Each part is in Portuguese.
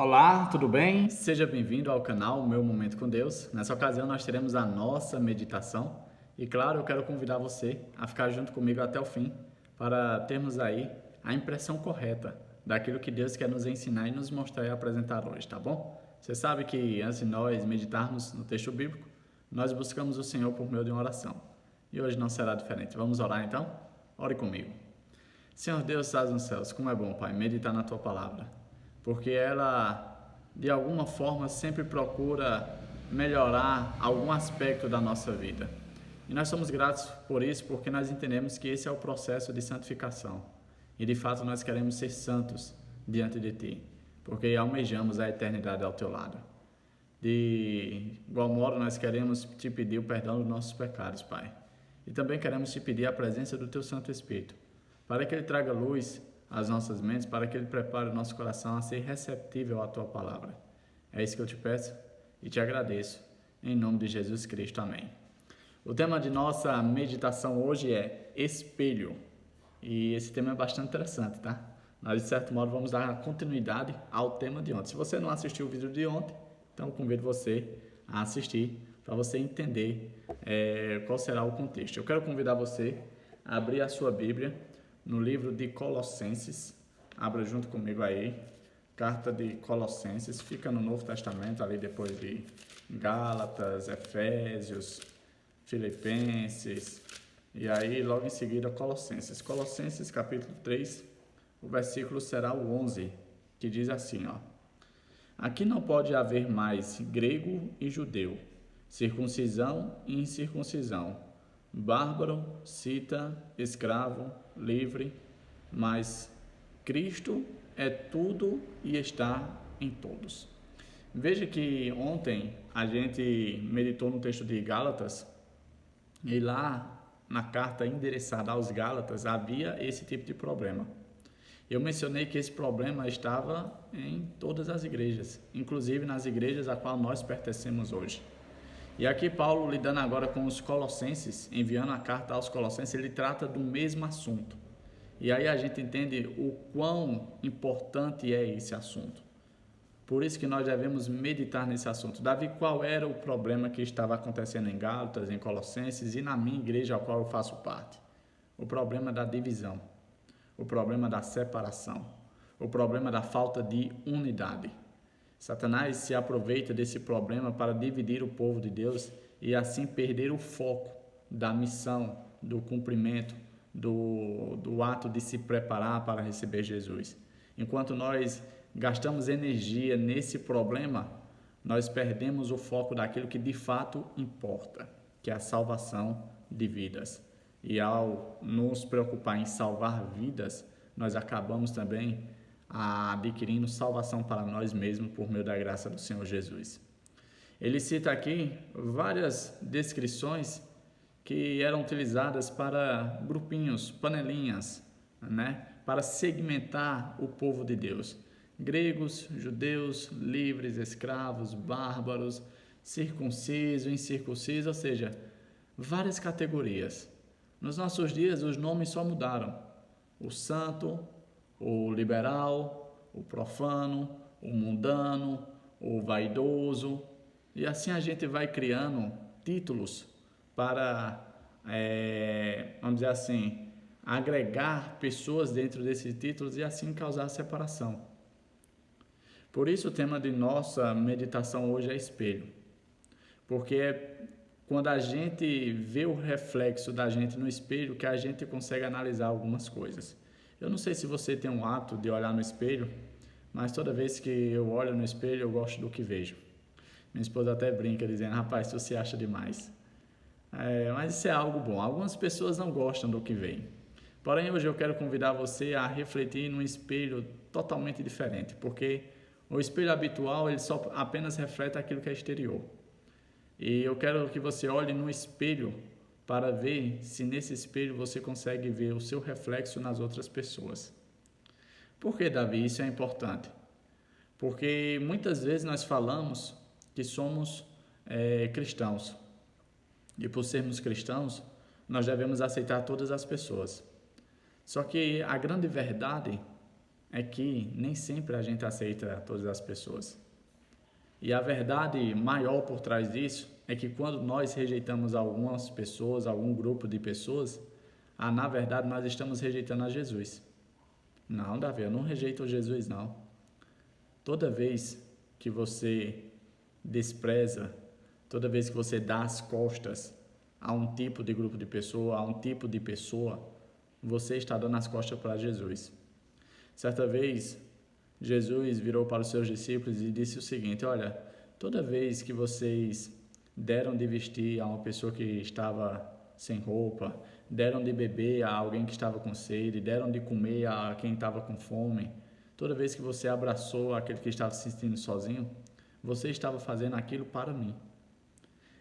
Olá, tudo bem? Seja bem-vindo ao canal Meu Momento com Deus. Nessa ocasião nós teremos a nossa meditação e, claro, eu quero convidar você a ficar junto comigo até o fim para termos aí a impressão correta daquilo que Deus quer nos ensinar e nos mostrar e apresentar hoje, tá bom? Você sabe que antes de nós meditarmos no texto bíblico, nós buscamos o Senhor por meio de uma oração. E hoje não será diferente. Vamos orar então? Ore comigo. Senhor Deus, estás nos céus, como é bom, Pai, meditar na Tua palavra, porque ela, de alguma forma, sempre procura melhorar algum aspecto da nossa vida. E nós somos gratos por isso, porque nós entendemos que esse é o processo de santificação. E, de fato, nós queremos ser santos diante de Ti, porque almejamos a eternidade ao Teu lado. De igual modo, nós queremos Te pedir o perdão dos nossos pecados, Pai. E também queremos Te pedir a presença do Teu Santo Espírito, para que Ele traga luz às nossas mentes, para que Ele prepare o nosso coração a ser receptível à Tua palavra. É isso que eu te peço e te agradeço, em nome de Jesus Cristo. Amém. O tema de nossa meditação hoje é espelho, e esse tema é bastante interessante, tá? Nós, de certo modo, vamos dar continuidade ao tema de ontem. Se você não assistiu o vídeo de ontem, então eu convido você a assistir, para você entender qual será o contexto. Eu quero convidar você a abrir a sua Bíblia no livro de Colossenses. Abra junto comigo aí, carta de Colossenses, fica no Novo Testamento, ali depois de Gálatas, Efésios, Filipenses, e aí logo em seguida Colossenses. Colossenses capítulo 3, o versículo será o 11, que diz assim, ó: Aqui não pode haver mais grego e judeu, circuncisão e incircuncisão, bárbaro, cita, escravo, livre, mas Cristo é tudo e está em todos. Veja que ontem a gente meditou no texto de Gálatas e lá na carta endereçada aos Gálatas havia esse tipo de problema. Eu mencionei que esse problema estava em todas as igrejas, inclusive nas igrejas a qual nós pertencemos hoje. E aqui Paulo, lidando agora com os colossenses, enviando a carta aos colossenses, ele trata do mesmo assunto. E aí a gente entende o quão importante é esse assunto. Por isso que nós devemos meditar nesse assunto. Davi, qual era o problema que estava acontecendo em Gálatas, em Colossenses e na minha igreja, a qual eu faço parte? O problema da divisão, o problema da separação, o problema da falta de unidade. Satanás se aproveita desse problema para dividir o povo de Deus e assim perder o foco da missão, do cumprimento, do ato de se preparar para receber Jesus. Enquanto nós gastamos energia nesse problema, nós perdemos o foco daquilo que de fato importa, que é a salvação de vidas. E ao nos preocupar em salvar vidas, nós acabamos também adquirindo salvação para nós mesmos por meio da graça do Senhor Jesus. Ele cita aqui várias descrições que eram utilizadas para grupinhos, panelinhas, né? Para segmentar o povo de Deus. Gregos, judeus, livres, escravos, bárbaros, circunciso, incircunciso, ou seja, várias categorias. Nos nossos dias, os nomes só mudaram. O santo, o liberal, o profano, o mundano, o vaidoso. E assim a gente vai criando títulos para, vamos dizer assim, agregar pessoas dentro desses títulos e assim causar separação. Por isso o tema de nossa meditação hoje é espelho. Porque é quando a gente vê o reflexo da gente no espelho que a gente consegue analisar algumas coisas. Eu não sei se você tem um hábito de olhar no espelho, mas toda vez que eu olho no espelho eu gosto do que vejo. Minha esposa até brinca dizendo, rapaz, tu se acha demais. Mas isso é algo bom. Algumas pessoas não gostam do que veem. Porém, hoje eu quero convidar você a refletir num espelho totalmente diferente, porque o espelho habitual ele só apenas reflete aquilo que é exterior. E eu quero que você olhe no espelho para ver se nesse espelho você consegue ver o seu reflexo nas outras pessoas. Por que, Davi, isso é importante? Porque muitas vezes nós falamos que somos cristãos. E por sermos cristãos, nós devemos aceitar todas as pessoas. Só que a grande verdade é que nem sempre a gente aceita todas as pessoas. E a verdade maior por trás disso é que quando nós rejeitamos algumas pessoas, algum grupo de pessoas, na verdade nós estamos rejeitando a Jesus. Não, Davi, eu não rejeito Jesus, não. Toda vez que você despreza, toda vez que você dá as costas a um tipo de grupo de pessoa, a um tipo de pessoa, você está dando as costas para Jesus. Certa vez, Jesus virou para os seus discípulos e disse o seguinte: olha, toda vez que vocês deram de vestir a uma pessoa que estava sem roupa, deram de beber a alguém que estava com sede, deram de comer a quem estava com fome, toda vez que você abraçou aquele que estava se sentindo sozinho, você estava fazendo aquilo para mim.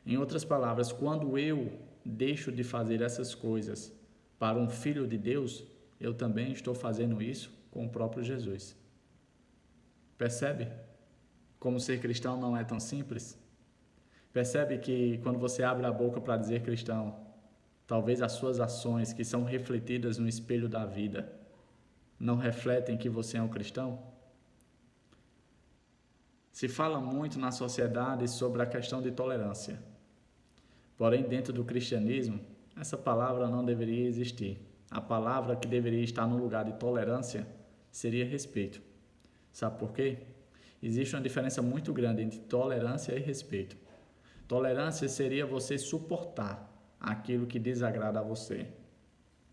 Em outras palavras, quando eu deixo de fazer essas coisas para um filho de Deus, eu também estou fazendo isso com o próprio Jesus. Percebe como ser cristão não é tão simples? Percebe que quando você abre a boca para dizer cristão, talvez as suas ações, que são refletidas no espelho da vida, não refletem que você é um cristão? Se fala muito na sociedade sobre a questão de tolerância. Porém, dentro do cristianismo, essa palavra não deveria existir. A palavra que deveria estar no lugar de tolerância seria respeito. Sabe por quê? Existe uma diferença muito grande entre tolerância e respeito. Tolerância seria você suportar aquilo que desagrada a você.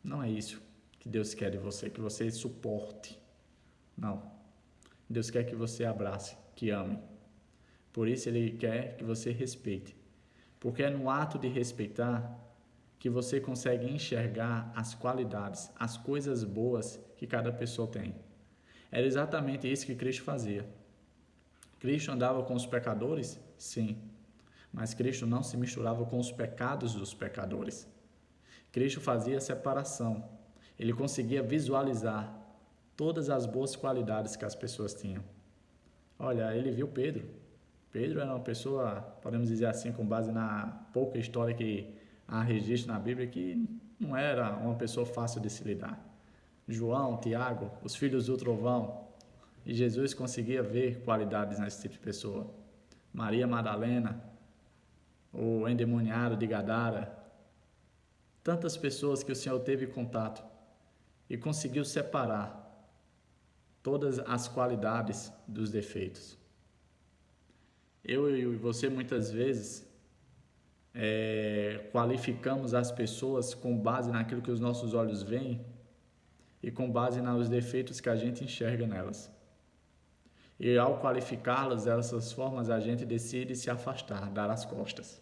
Não é isso que Deus quer de você, que você suporte. Não. Deus quer que você abrace, que ame. Por isso Ele quer que você respeite. Porque é no ato de respeitar que você consegue enxergar as qualidades, as coisas boas que cada pessoa tem. Era exatamente isso que Cristo fazia. Cristo andava com os pecadores? Sim. Mas Cristo não se misturava com os pecados dos pecadores. Cristo fazia separação. Ele conseguia visualizar todas as boas qualidades que as pessoas tinham. Olha, ele viu Pedro. Pedro era uma pessoa, podemos dizer assim, com base na pouca história que há registro na Bíblia, que não era uma pessoa fácil de se lidar. João, Tiago, os filhos do trovão. E Jesus conseguia ver qualidades nesse tipo de pessoa. Maria Madalena, o endemoniado de Gadara. Tantas pessoas que o Senhor teve contato e conseguiu separar todas as qualidades dos defeitos. Eu e você muitas vezes qualificamos as pessoas com base naquilo que os nossos olhos veem e com base nos defeitos que a gente enxerga nelas. E ao qualificá-las dessas formas, a gente decide se afastar, dar as costas.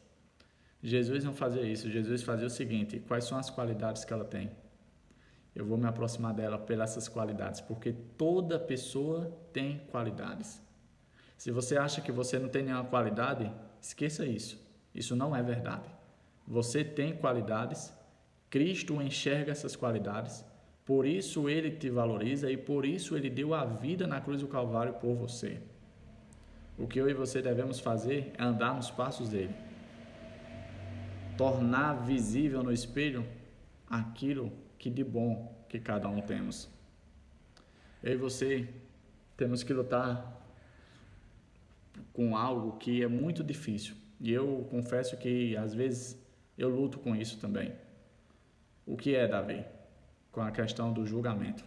Jesus não fazia isso. Jesus fazia o seguinte: quais são as qualidades que ela tem? Eu vou me aproximar dela pelas qualidades, porque toda pessoa tem qualidades. Se você acha que você não tem nenhuma qualidade, esqueça isso. Isso não é verdade. Você tem qualidades, Cristo enxerga essas qualidades, por isso Ele te valoriza e por isso Ele deu a vida na cruz do Calvário por você. O que eu e você devemos fazer é andar nos passos dele. Tornar visível no espelho aquilo que de bom que cada um temos. Eu e você temos que lutar com algo que é muito difícil. E eu confesso que às vezes eu luto com isso também. O que é, Davi? Com a questão do julgamento.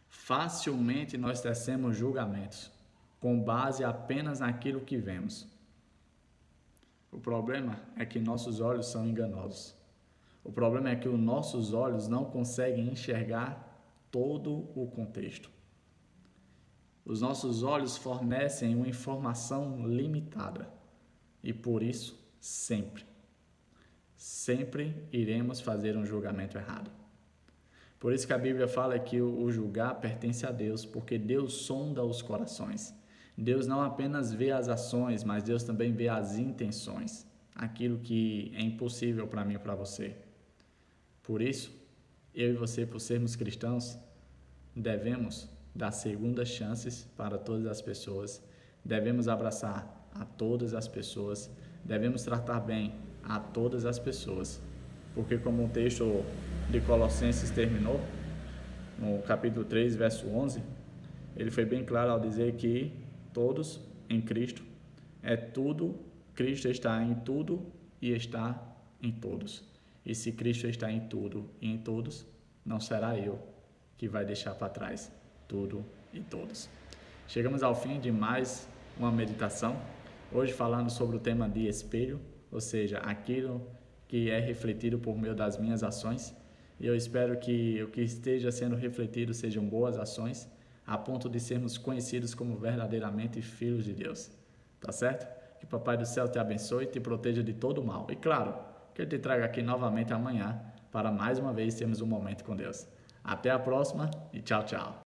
Facilmente nós tecemos julgamentos com base apenas naquilo que vemos. O problema é que nossos olhos são enganosos. O problema é que os nossos olhos não conseguem enxergar todo o contexto. Os nossos olhos fornecem uma informação limitada e por isso sempre iremos fazer um julgamento errado. Por isso que a Bíblia fala que o julgar pertence a Deus, porque Deus sonda os corações. Deus não apenas vê as ações, mas Deus também vê as intenções, aquilo que é impossível para mim e para você. Por isso, eu e você, por sermos cristãos, devemos dar segundas chances para todas as pessoas, devemos abraçar a todas as pessoas, devemos tratar bem a todas as pessoas, porque como o texto de Colossenses terminou, no capítulo 3, verso 11, ele foi bem claro ao dizer que todos em Cristo é tudo, Cristo está em tudo e está em todos. E se Cristo está em tudo e em todos, não será eu que vai deixar para trás tudo e todos. Chegamos ao fim de mais uma meditação, hoje falando sobre o tema de espelho, ou seja, aquilo que é refletido por meio das minhas ações. E eu espero que o que esteja sendo refletido sejam boas ações, a ponto de sermos conhecidos como verdadeiramente filhos de Deus. Tá certo? Que o Papai do Céu te abençoe e te proteja de todo o mal. E claro, que Ele te traga aqui novamente amanhã para mais uma vez termos um momento com Deus. Até a próxima e tchau, tchau.